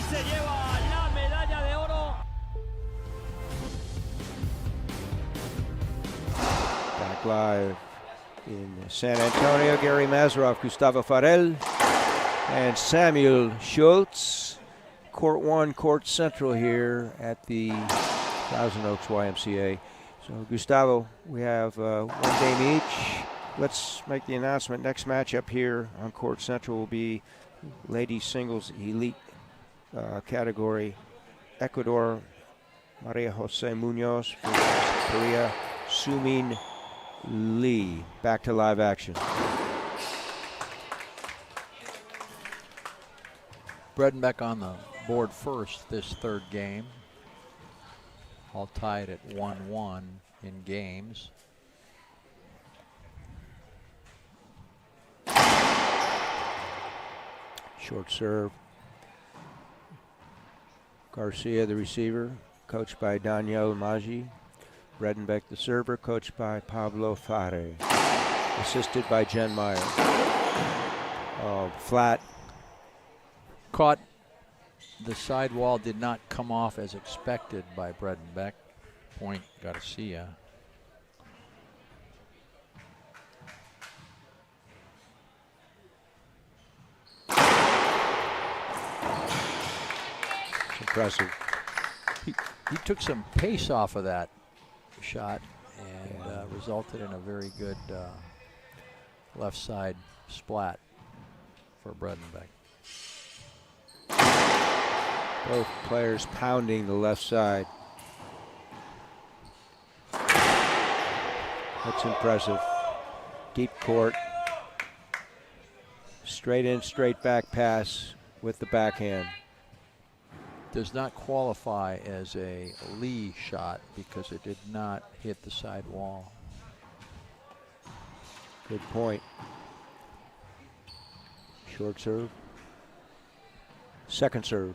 se lleva la medalla de oro. Back live in San Antonio, Gary Mazarov, Gustavo Farel, and Samuel Schultz. Court 1, Court Central here at the Thousand Oaks YMCA. So Gustavo, we have one game each. Let's make the announcement. Next matchup here on Court Central will be ladies singles elite category. Ecuador, Maria Jose Munoz versus Korea, Sumin Lee. Back to live action. Bredenbeck on the board first this third game. All tied at 1-1 in games. Short serve. Garcia, the receiver, coached by Daniel Maggi. Bredenbeck, the server, coached by Pablo Fare. Assisted by Jen Meyer. Flat. Caught. The sidewall did not come off as expected by Bredenbeck. Point Garcia. It's impressive. He took some pace off of that shot and resulted in a very good left side splat for Bredenbeck. Both players pounding the left side. That's impressive. Deep court. Straight in, straight back pass with the backhand. Does not qualify as a Lee shot because it did not hit the side wall. Good point. Short serve. Second serve.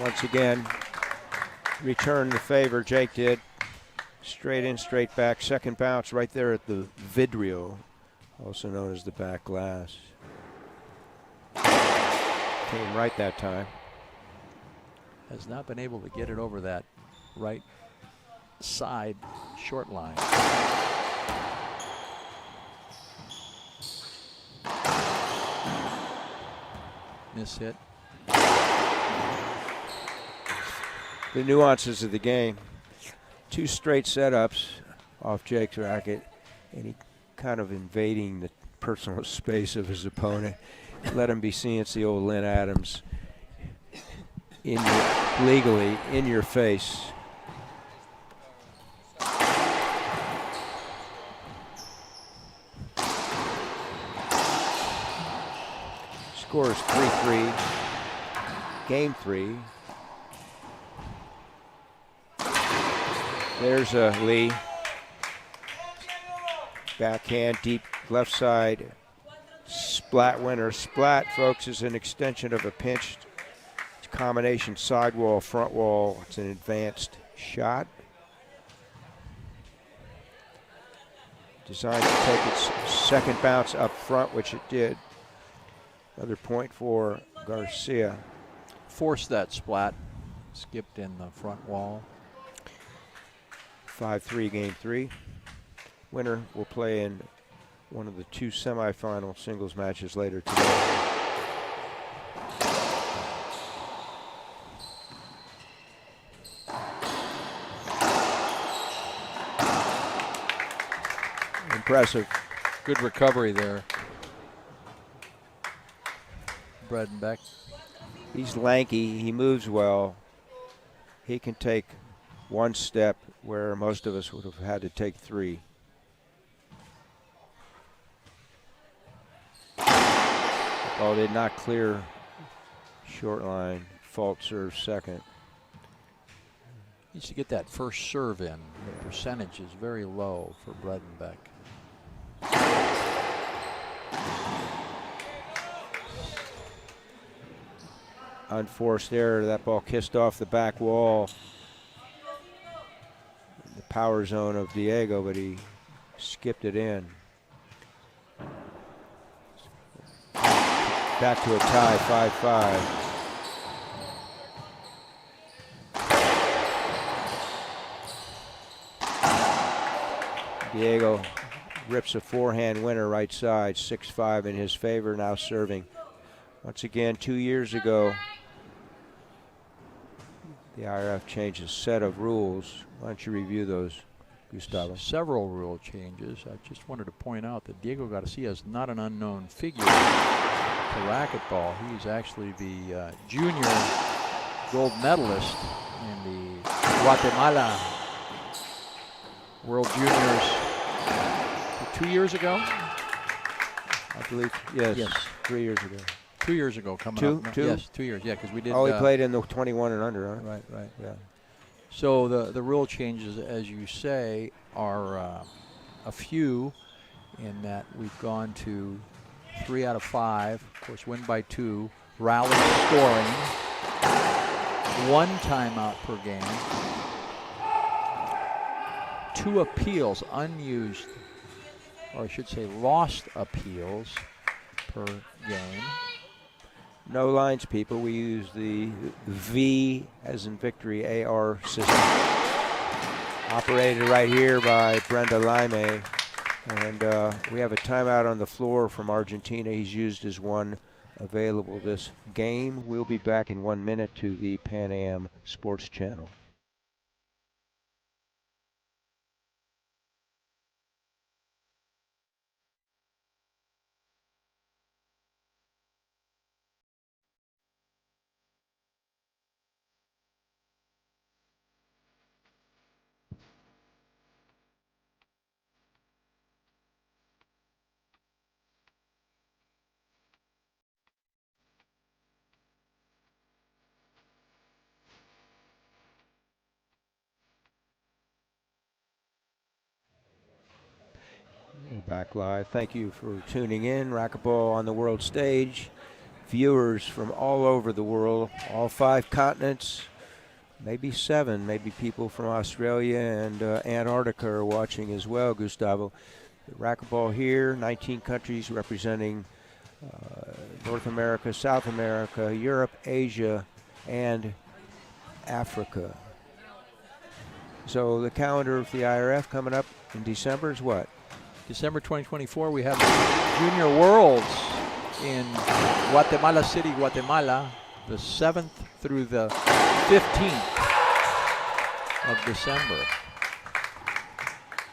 Once again, return the favor. Jake did. Straight in, straight back. Second bounce right there at the vidrio, also known as the back glass. Came right that time. Has not been able to get it over that right side short line. Miss hit. The nuances of the game. Two straight setups off Jake's racket, and he kind of invading the personal space of his opponent. Let him be seeing it's the old Lynn Adams legally in your face. Scores 3-3. Game 3. There's Lee. Backhand, deep left side. Splat winner. Splat, folks, is an extension of a pinched. It's a combination sidewall, front wall. It's an advanced shot. Designed to take its second bounce up front, which it did. Another point for Garcia. Forced that splat. Skipped in the front wall. 5-3 game 3. Winner will play in one of the two semifinal singles matches later today. Impressive. Good recovery there. Bredenbeck. He's lanky, he moves well. He can take one step where most of us would have had to take 3. Oh, did not clear short line. Fault serve second. Needs to get that first serve in. The percentage is very low for Bredenbeck. Unforced error. That ball kissed off the back wall. The power zone of Diego, but he skipped it in. Back to a tie, 5-5. Diego rips a forehand winner right side, 6-5 in his favor, now serving. Once again, 2 years ago, the IRF changed a set of rules. Why don't you review those, Gustavo? Several rule changes. I just wanted to point out that Diego Garcia is not an unknown figure to racquetball. He's actually the junior gold medalist in the Guatemala World Juniors 2 years ago. I believe, yes. 3 years ago. 2 years ago coming Two? up. Two? Yes, 2 years. Yeah, because we did. Oh, he played in the 21 and under, huh? Right. Yeah. So the rule changes, as you say, are a few in that we've gone to 3 out of 5. Of course, win by 2, rally scoring, 1 timeout per game, 2 appeals, unused, or I should say lost appeals per game. No lines, people. We use the V as in victory AR system. Operated right here by Brenda Lime. And we have a timeout on the floor from Argentina. He's used as one available this game. We'll be back in 1 minute to the Pan Am Sports Channel. Back live. Thank you for tuning in. Racquetball on the world stage. Viewers from all over the world, all 5 continents, maybe 7. Maybe people from Australia and Antarctica are watching as well, Gustavo. The racquetball here, 19 countries representing North America, South America, Europe, Asia, and Africa. So the calendar of the IRF coming up in December is what? December 2024, we have the Junior Worlds in Guatemala City, Guatemala, the 7th through the 15th of December.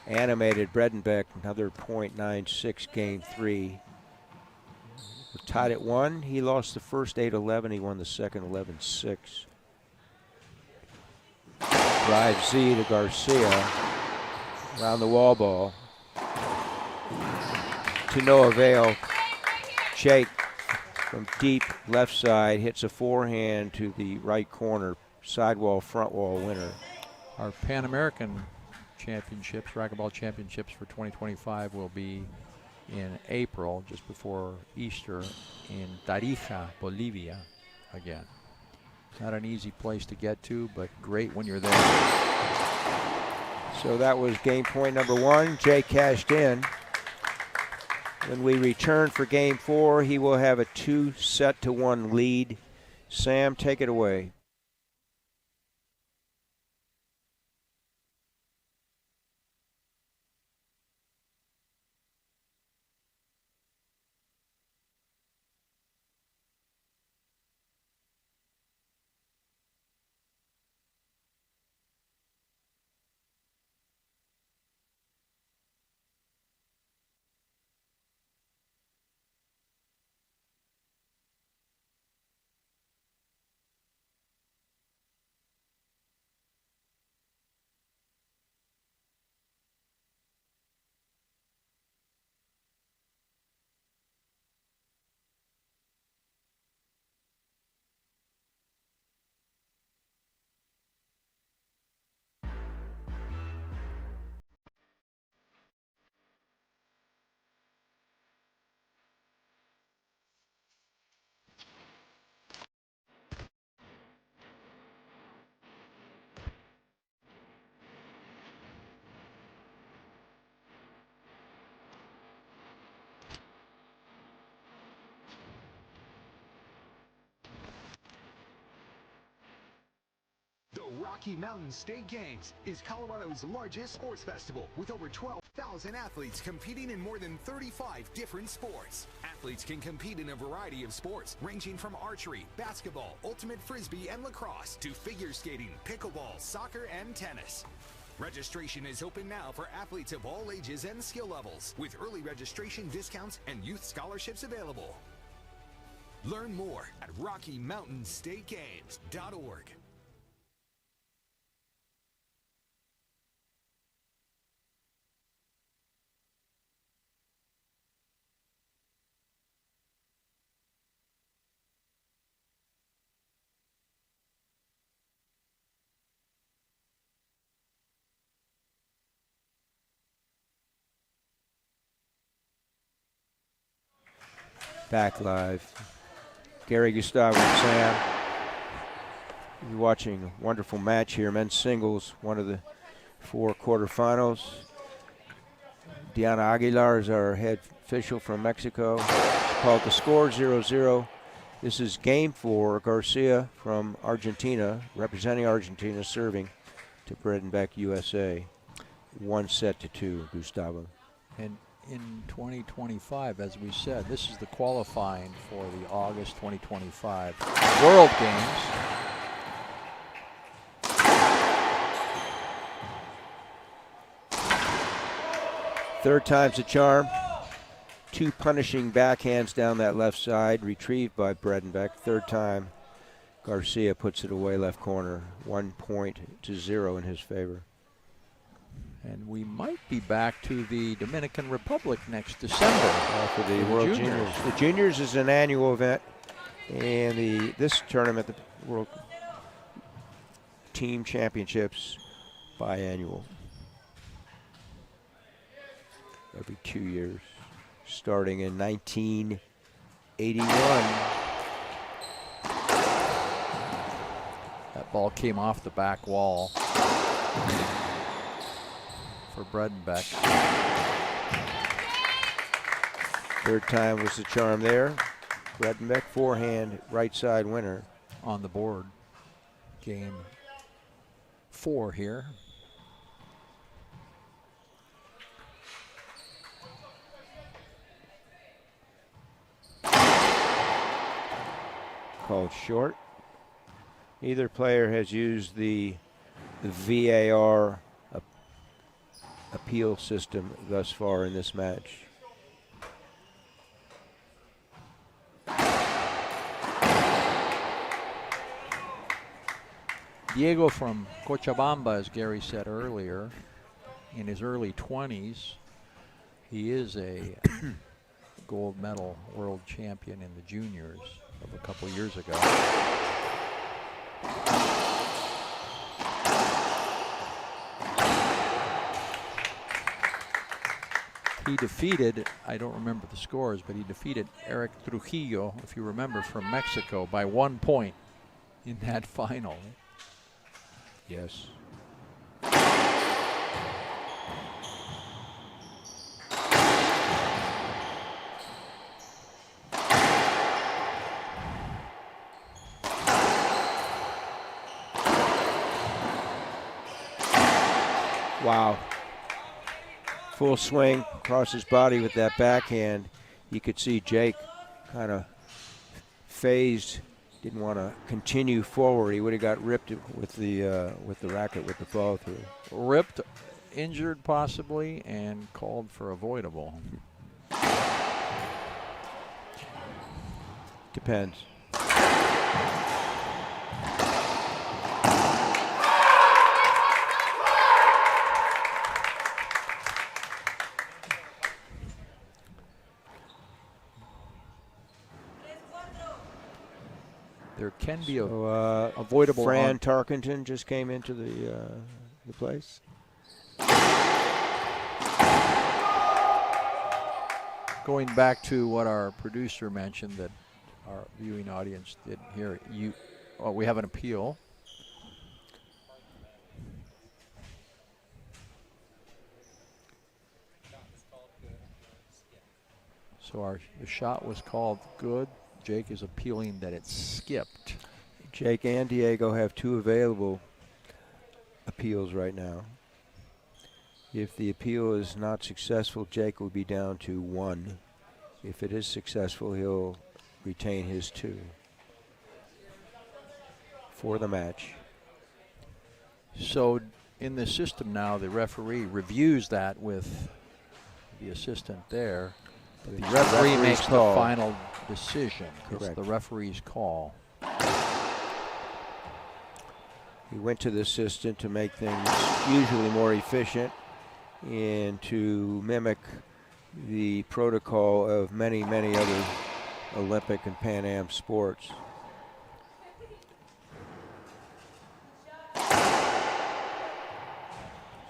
Animated Bredenbeck, another .96, game 3. We're tied at 1. He lost the first 8-11. He won the second 11-6. Drive Z to Garcia. Around the wall ball. To no avail. Vsjake from deep left side hits a forehand to the right corner. Sidewall, front wall winner. Our Pan American Championships, Racquetball Championships for 2025 will be in April, just before Easter, in Tarija, Bolivia again. Not an easy place to get to, but great when you're there. So that was game point number 1. Jay cashed in. When we return for game 4, he will have a 2-1 lead. Sam, take it away. Rocky Mountain State Games is Colorado's largest sports festival with over 12,000 athletes competing in more than 35 different sports. Athletes can compete in a variety of sports ranging from archery, basketball, ultimate frisbee, and lacrosse to figure skating, pickleball, soccer, and tennis. Registration is open now for athletes of all ages and skill levels, with early registration discounts and youth scholarships available. Learn more at RockyMountainStateGames.org. Back live. Gary, Gustavo, and Sam. You're watching a wonderful match here. Men's singles, one of the 4 quarterfinals. Diana Aguilar is our head official from Mexico. She called the score 0-0. This is game 4. Garcia from Argentina, representing Argentina, serving to Bredenbeck, USA. 1-2, Gustavo. And in 2025, as we said, this is the qualifying for the August 2025 World Games. Third time's the charm. 2 punishing backhands down that left side, retrieved by Bredenbeck. Third time, Garcia puts it away left corner. 1-0 in his favor. And we might be back to the Dominican Republic next December for the World Juniors. The Juniors is an annual event, and this tournament, the World Team Championships, biannual. Every 2 years, starting in 1981. That ball came off the back wall for Bredenbeck. Third time was the charm there. Bredenbeck, forehand, right side winner. On the board. Game 4 here. Called short. Neither player has used the VAR appeal system thus far in this match. Diego from Cochabamba, as Gary said earlier, in his early 20s. He is a gold medal world champion in the juniors of a couple years ago. He defeated, I don't remember the scores, but he defeated Eric Trujillo, if you remember, from Mexico by 1 point in that final. Yes. Wow. Full swing across his body with that backhand. You could see Jake kind of phased, didn't want to continue forward. He would have got ripped with the racket with the follow through. Ripped, injured possibly, and called for avoidable. Depends. There can be a avoidable. Fran Tarkenton just came into the place. Going back to what our producer mentioned that our viewing audience didn't hear, we have an appeal. So the shot was called good. Jake is appealing that it skipped. Jake and Diego have 2 available. appeals right now. If the appeal is not successful, Jake will be down to 1. If it is successful, he'll retain his 2 for the match. So in the system now, the referee reviews that with the assistant there. But the referee makes the final decision. Correct. It's the referee's call. He went to the assistant to make things usually more efficient and to mimic the protocol of many, many other Olympic and Pan Am sports.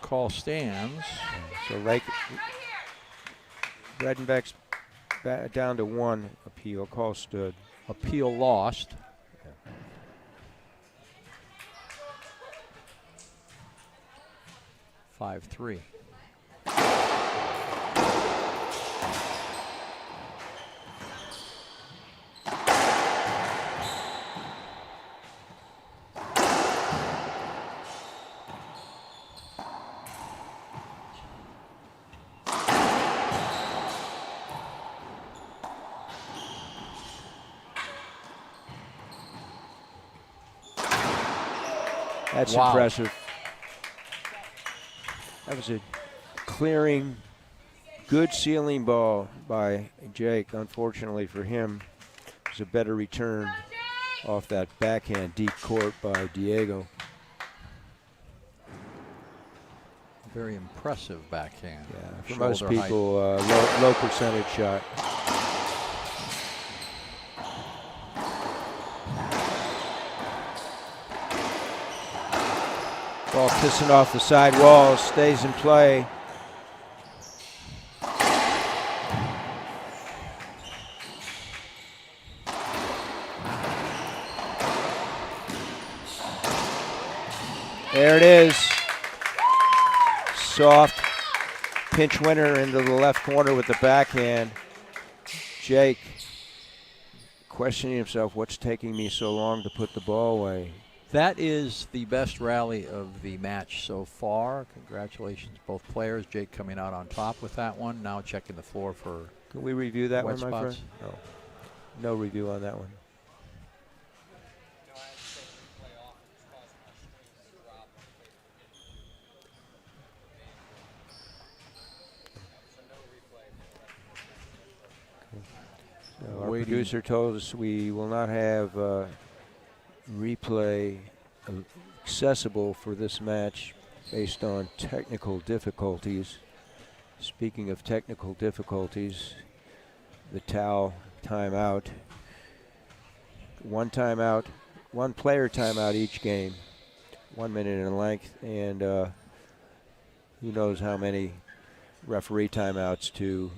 Call stands. So Bredenbeck's down to 1 appeal. Call stood. Appeal lost. 5-3. That's Wow. impressive. That was a clearing, good ceiling ball by Jake. Unfortunately for him, it was a better return off that backhand deep court by Diego. Very impressive backhand. Yeah, for Shoulder most height. people, low percentage shot. Ball kissing off the side wall, stays in play. There it is. Soft pinch winner into the left corner with the backhand. Jake questioning himself, what's taking me so long to put the ball away? That is the best rally of the match so far. Congratulations, both players. Jake coming out on top with that one. Now checking the floor for Can we review that wet one, my spots. friend? No review on that one. So our producer told us we will not have replay accessible for this match based on technical difficulties. Speaking of technical difficulties, the Tau timeout. One timeout, one player timeout each game, 1 minute in length, and who knows how many referee timeouts to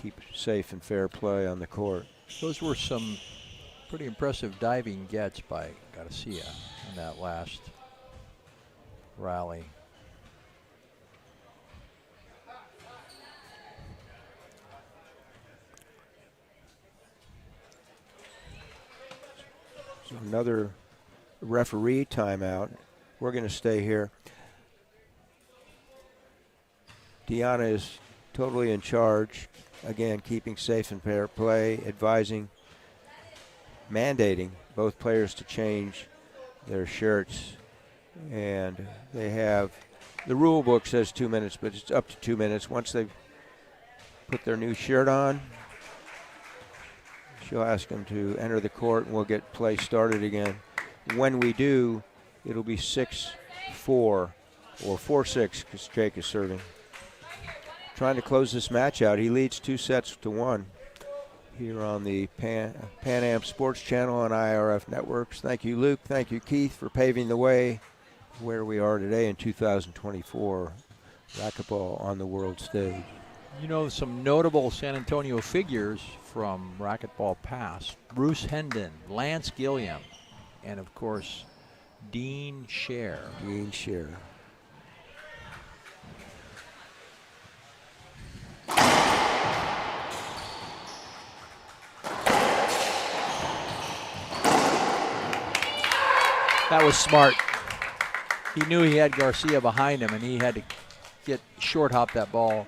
keep safe and fair play on the court. Those were some pretty impressive diving gets by Garcia in that last rally. So another referee timeout. We're going to stay here. Deanna is totally in charge. Again, keeping safe and fair play, advising, mandating both players to change their shirts. And they have, the rule book says 2 minutes, but it's up to 2 minutes. Once they put their new shirt on, she'll ask them to enter the court and we'll get play started again. When we do, it'll be 6-4 or 4-6 because Jake is serving. Trying to close this match out. He leads 2-1 here on the Pan Am Sports Channel and IRF Networks. Thank you, Luke. Thank you, Keith, for paving the way where we are today in 2024. Racquetball on the world stage. You know, some notable San Antonio figures from racquetball past. Bruce Hendon, Lance Gilliam, and of course, Dean Scher. Dean Scher. That was smart. he knew he had Garcia behind him, and he had to get short hop that ball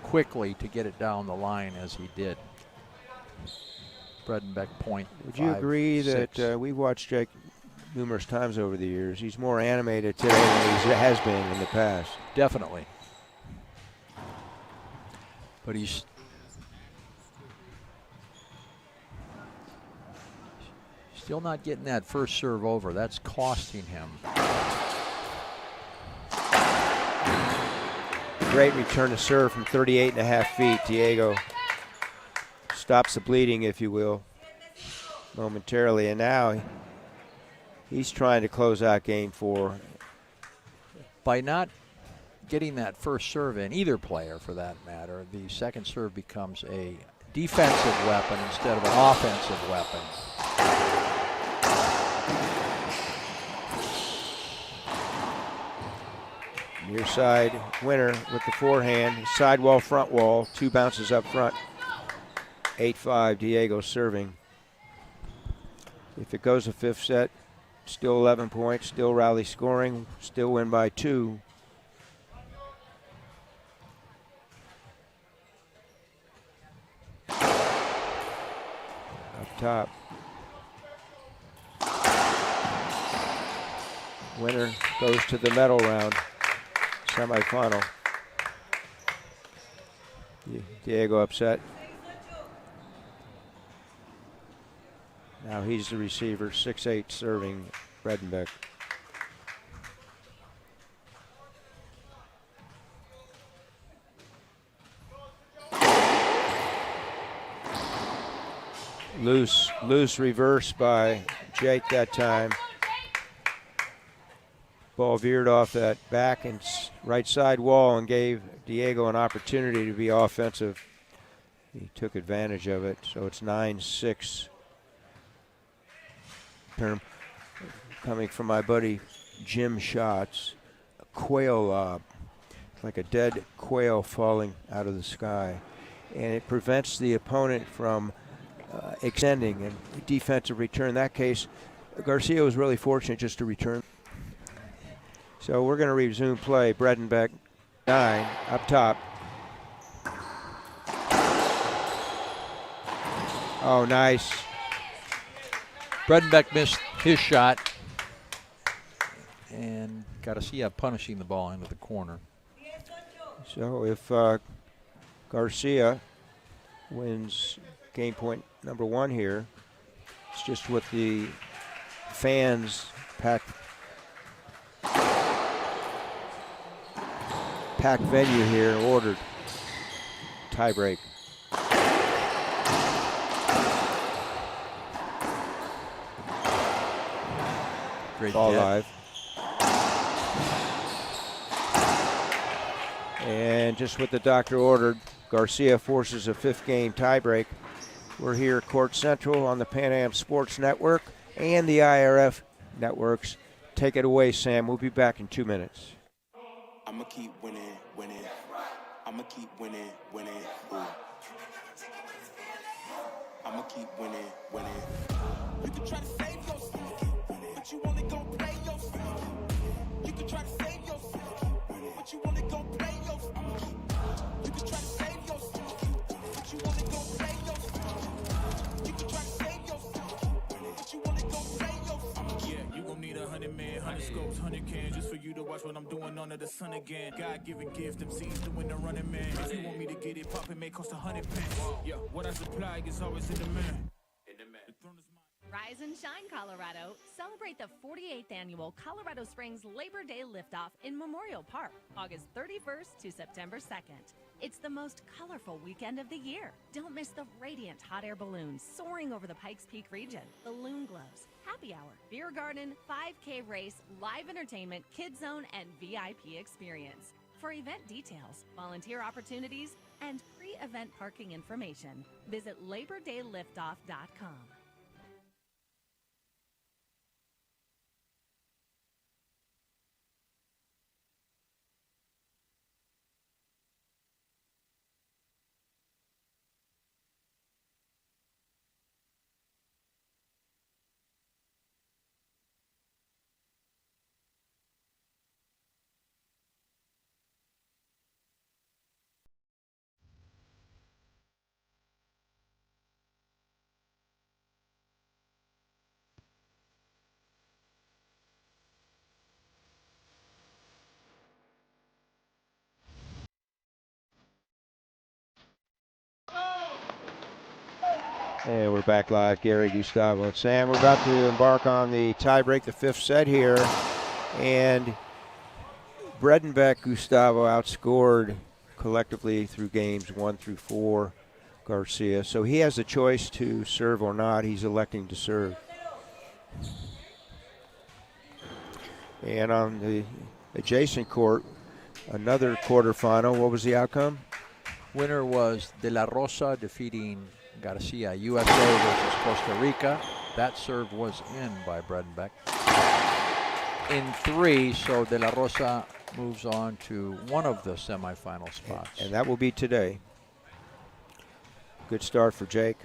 quickly to get it down the line as he did. Bredenbeck point. Would you agree that we've watched Jake numerous times over the years? He's more animated today than he has been in the past. Definitely. But he's still not getting that first serve over. That's costing him. Great return to serve from 38.5 feet. Diego stops the bleeding, if you will, momentarily. And now he's trying to close out game 4. By not getting that first serve in, either player for that matter, the second serve becomes a defensive weapon instead of an offensive weapon. Near side winner with the forehand, side wall, front wall, 2 bounces up front. 8-5, Diego serving. If it goes a 5th set, still 11 points, still rally scoring, still win by 2. Up top. Winner goes to the medal round, semifinal. Diego upset. Now he's the receiver, 6'8", serving Bredenbeck. Loose reverse by Jake that time. Ball veered off that back and right side wall and gave Diego an opportunity to be offensive. He took advantage of it, so it's 9-6. Term coming from my buddy Jim Schatz. A quail lob. It's like a dead quail falling out of the sky. And it prevents the opponent from extending and defensive return. In that case, Garcia was really fortunate just to return. So we're going to resume play. Bredenbeck 9 up top. Oh, nice. Bredenbeck missed his shot, and Garcia punishing the ball into the corner. So if Garcia wins game point number 1 here, it's just what the fans packed venue here ordered. Tie break. Great Ball hit. live. And just what the doctor ordered, Garcia forces a 5th game tiebreak. We're here at Court Central on the Pan Am Sports Network and the IRF networks. Take it away, Sam. We'll be back in 2 minutes. I'ma keep winning, winning. I'ma keep winning, winning. Ooh. I'ma keep winning, winning. You can try to save yourself, but you only gon' play yourself. You can try to save yourself, but you only gon' play yourself. You can try to save yourself, but you only gon' play yourself. You can try to save yourself, but you only gon' play yourself. Yeah, you gon' need 100 men, 100 scopes, 100 cans, just for you to watch what I'm doing under the sun again. God-given gift, MCs doing the running man. If you want me to get it poppin', may cost 100 pence. Yeah, what I supply is always in demand. The throne is mine. Rise and shine, Colorado. Celebrate the 48th annual Colorado Springs Labor Day Liftoff in Memorial Park, August 31st to September 2nd. It's the most colorful weekend of the year. Don't miss the radiant hot air balloons soaring over the Pikes Peak region, balloon glows, happy hour, beer garden, 5K race, live entertainment, kids zone, and VIP experience. For event details, volunteer opportunities, and pre-event parking information, visit LaborDayLiftoff.com. And we're back live. Gary, Gustavo, and Sam. We're about to embark on the tiebreak, the 5th set here. And Bredenbeck, Gustavo outscored collectively through games 1 through 4 Garcia. So he has a choice to serve or not. He's electing to serve. And on the adjacent court, another quarterfinal. What was the outcome? Winner was De La Rosa defeating Garcia. USA versus Costa Rica. That serve was in by Bredenbeck. In 3, so De La Rosa moves on to one of the semifinal spots. And that will be today. Good start for Jake.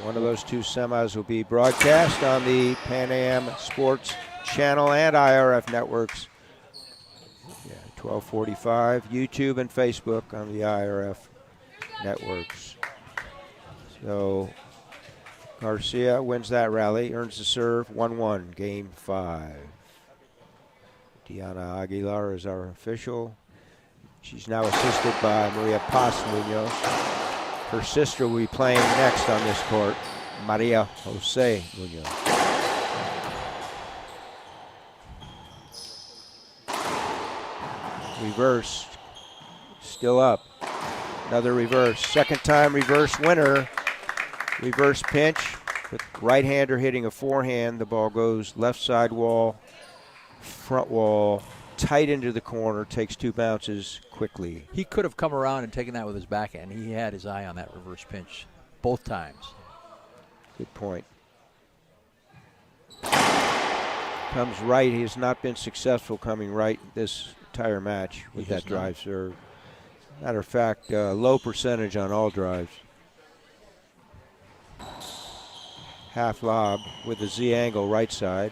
One of those 2 semis will be broadcast on the Pan Am Sports Channel and IRF networks. 12:45, YouTube and Facebook on the IRF networks. So Garcia wins that rally, earns the serve, 1-1, game 5. Diana Aguilar is our official. She's now assisted by Maria Paz Munoz. Her sister will be playing next on this court, Maria Jose Munoz. Reverse, still up. Another reverse, second time reverse winner. Reverse pinch, with right-hander hitting a forehand. The ball goes left side wall, front wall, tight into the corner, takes 2 bounces quickly. He could have come around and taken that with his backhand. He had his eye on that reverse pinch both times. Good point. Comes right. He has not been successful coming right this entire match with that drive serve. Matter of fact, low percentage on all drives. Half lob with a Z angle right side.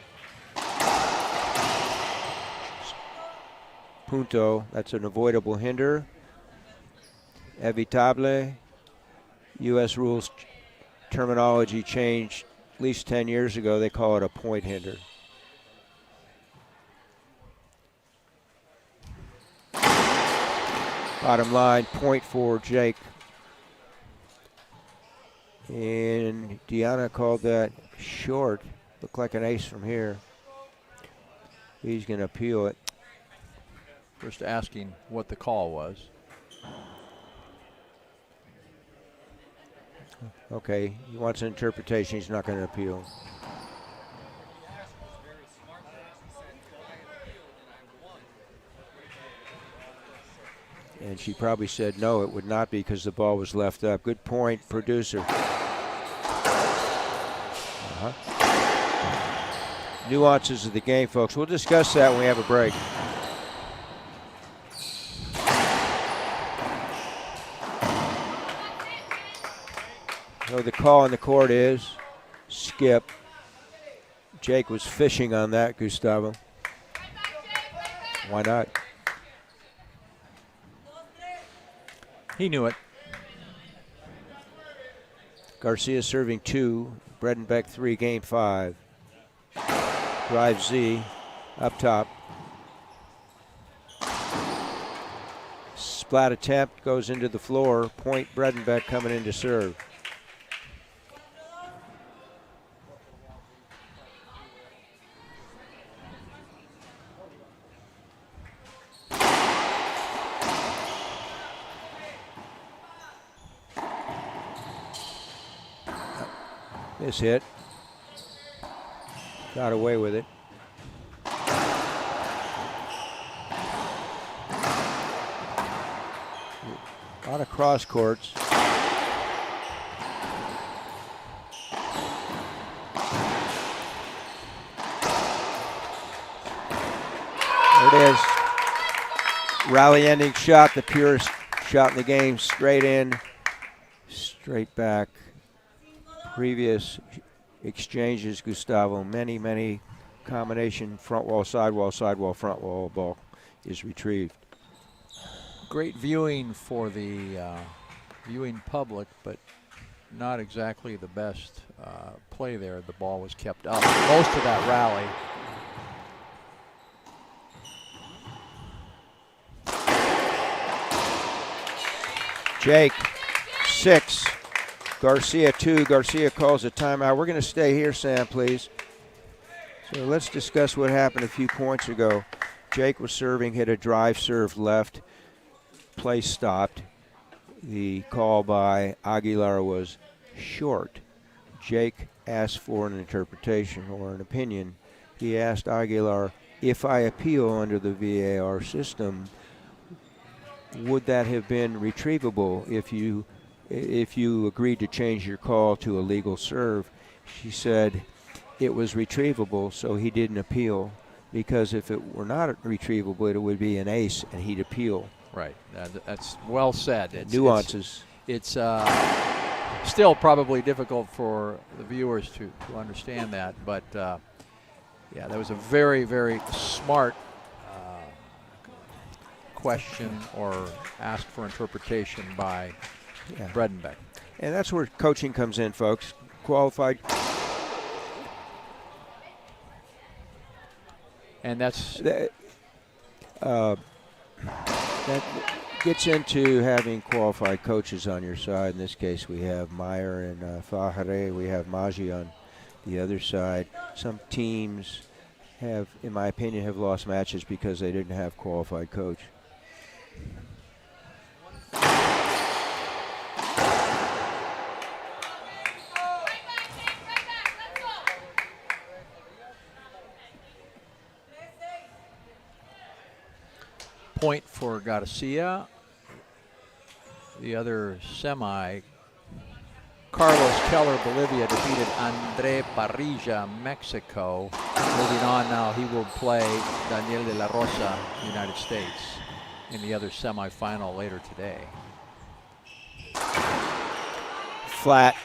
Punto, that's an avoidable hinder. Evitable. U.S. rules terminology changed at least 10 years ago. They call it a point hinder. Bottom line, point for Jake. And Diana called that short. Looked like an ace from here. He's going to appeal it. First asking what the call was. Okay, he wants an interpretation. He's not going to appeal. And she probably said no, it would not be because the ball was left up. Good point, producer. Nuances of the game, folks. We'll discuss that when we have a break. So the call on the court is skip. Jake was fishing on that, Gustavo. Why not? He knew it. Garcia serving 2, Bredenbeck 3, game 5. Drive Z, up top. Splat attempt goes into the floor. Point Bredenbeck coming in to serve. This hit. Got away with it. A lot of cross courts. There it is. Rally ending shot, the purest shot in the game. Straight in, straight back. Previous exchanges, Gustavo, many combination front wall, sidewall, front wall ball is retrieved. Great viewing for the viewing public, but not exactly the best play there. The ball was kept up most of that rally. Jake, 6. Garcia, 2. Garcia calls a timeout. We're going to stay here, Sam, please. So let's discuss what happened a few points ago. Jake was serving, hit a drive serve left. Play stopped. The call by Aguilar was short. Jake asked for an interpretation or an opinion. He asked Aguilar, if I appeal under the VAR system, would that have been retrievable if you agreed to change your call to a legal serve? She said it was retrievable, so he didn't appeal, because if it were not retrievable, it would be an ace and he'd appeal. Right. That's well said. Nuances. It's still probably difficult for the viewers to understand that, but yeah, that was a very, very smart question or ask for interpretation by Bredenbeck. And that's where coaching comes in, folks. Qualified. And that's that gets into having qualified coaches on your side. In this case, we have Meyer and Fahre. We have Maggi on the other side. Some teams have, in my opinion, have lost matches because they didn't have qualified coach. Point for Garcia. The other semi, Carlos Keller, Bolivia, defeated Andre Parrilla, Mexico. Moving on now, he will play Daniel de la Rosa, United States, in the other semifinal later today. Flat,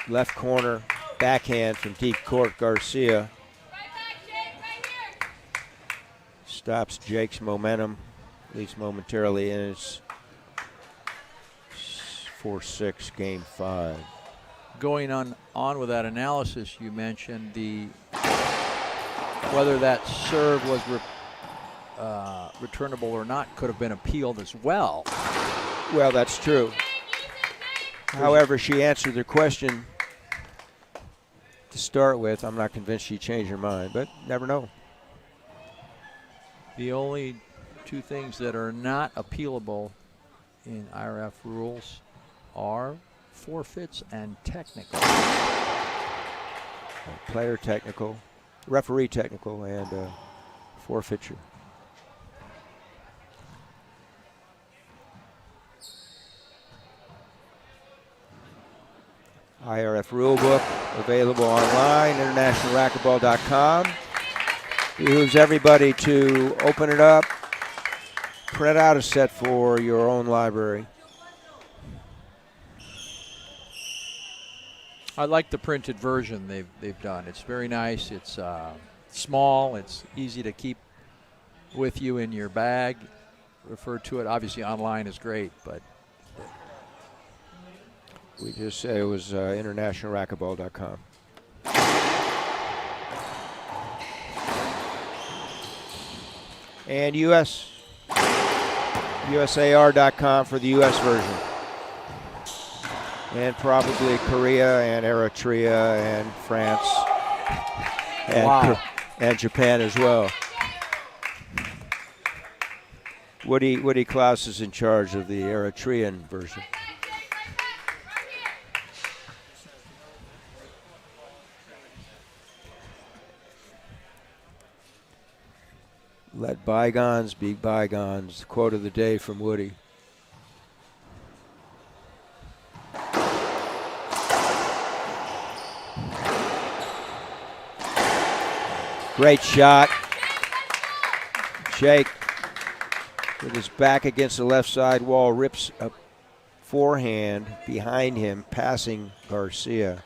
left corner, backhand from deep court, Garcia. Stops Jake's momentum, at least momentarily, and it's 4-6, game 5. Going on with that analysis, you mentioned whether that serve was returnable or not could have been appealed as well. Well, that's true. However, she answered the question to start with. I'm not convinced she changed her mind, but never know. The only two things that are not appealable in IRF rules are forfeits and technical. Player technical, referee technical, and forfeiture. IRF rulebook available online, internationalracquetball.com. Behooves everybody to open it up, print out a set for your own library. I like the printed version they've done. It's very nice. It's small. It's easy to keep with you in your bag. Refer to it. Obviously, online is great, but we just say it was internationalracquetball.com. And USAR.com for the U.S. version. And probably Korea and Eritrea and France and, and Japan as well. Woody Klaus is in charge of the Eritrean version. Let bygones be bygones. Quote of the day from Woody. Great shot. Jake, with his back against the left side wall, rips a forehand behind him, passing Garcia.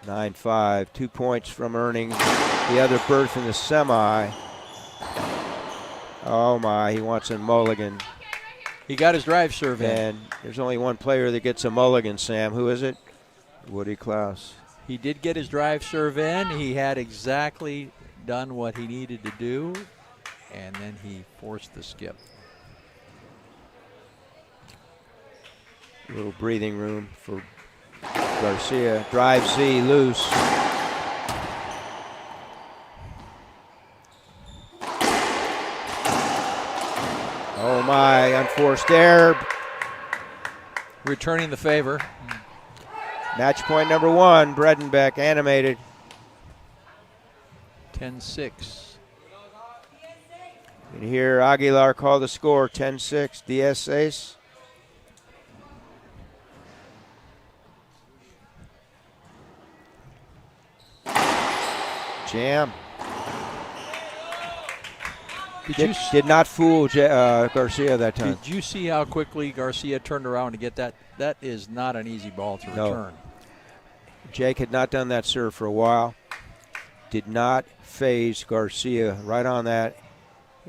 9-5, 2 points from earning the other berth in the semi. Oh my, he wants a mulligan. He got his drive serve in. And there's only one player that gets a mulligan, Sam. Who is it? Woody Klaus. He did get his drive serve in. He had exactly done what he needed to do, and then he forced the skip. A little breathing room for Garcia. Drive Z loose. Oh my, unforced error. Returning the favor. Match point number 1, Bredenbeck animated. 10-6. And here Aguilar called the score, 10-6, 10-6. Jam. Did not fool Garcia that time. Did you see how quickly Garcia turned around to get that? That is not an easy ball to return. Jake had not done that serve for a while. Did not phase Garcia right on that,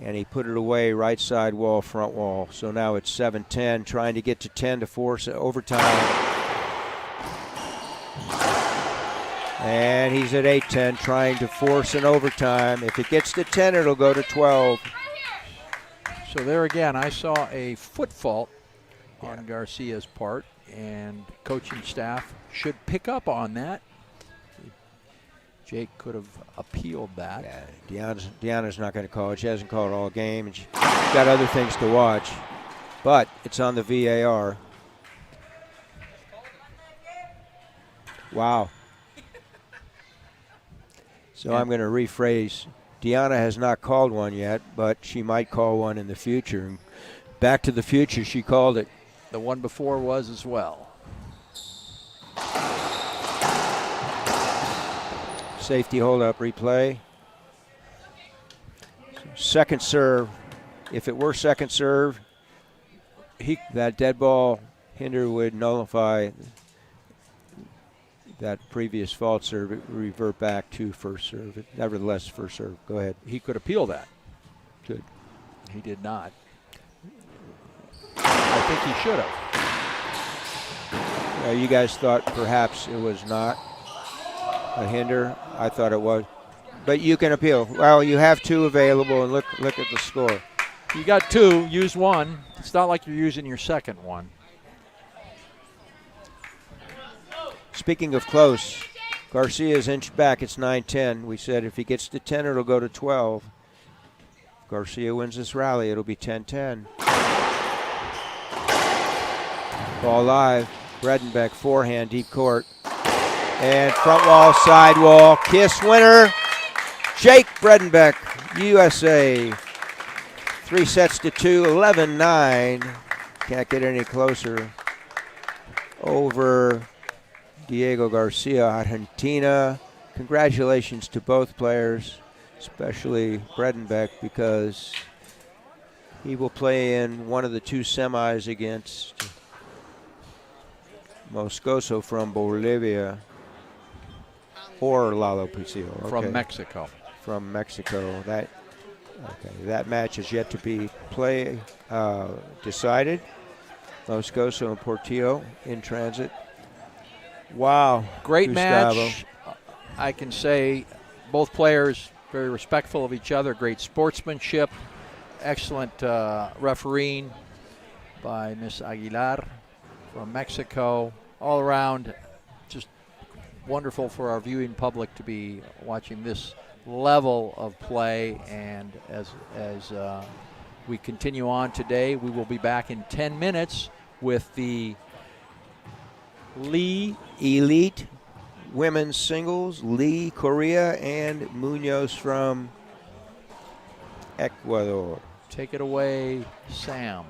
and he put it away right side wall, front wall. So now it's 7-10, trying to get to 10 to force overtime. And he's at 8-10, trying to force an overtime. If it gets to 10, it'll go to 12. So there again, I saw a foot fault on Garcia's part, and coaching staff should pick up on that. Jake could have appealed that. Yeah, Deanna's not going to call it. She hasn't called it all game, and she's got other things to watch. But it's on the VAR. Wow. So I'm going to rephrase. Deanna has not called one yet, but she might call one in the future. And Back to the Future, she called it. The one before was as well. Safety hold-up replay. Second serve. If it were second serve, that dead ball hinder would nullify that previous fault serve, revert back to first serve. Nevertheless, first serve. Go ahead. He could appeal that. Good. He did not. I think he should have. You guys thought perhaps it was not a hinder. I thought it was. But you can appeal. Well, you have 2 available, and look at the score. You got 2, use 1. It's not like you're using your second one. Speaking of close, Garcia's inched back. It's 9-10. We said if he gets to 10, it'll go to 12. If Garcia wins this rally, it'll be 10-10. Ball live. Bredenbeck, forehand, deep court. And front wall, side wall. Kiss winner, Jake Bredenbeck, USA. 3-2, 11-9. Can't get any closer. Over Diego Garcia, Argentina. Congratulations to both players, especially Bredenbeck, because he will play in one of the 2 semis against Moscoso from Bolivia, or Lalo Pucillo. Okay. From Mexico. From Mexico. That match is yet to be decided. Moscoso and Portillo in transit. Wow. Great Gustavo. match. I can say both players very respectful of each other. Great sportsmanship. Excellent refereeing by Miss Aguilar from Mexico. All around, just wonderful for our viewing public to be watching this level of play. And as we continue on today, we will be back in 10 minutes with the Lee Elite women's singles, Lee, Korea, and Munoz from Ecuador. Take it away, Sam.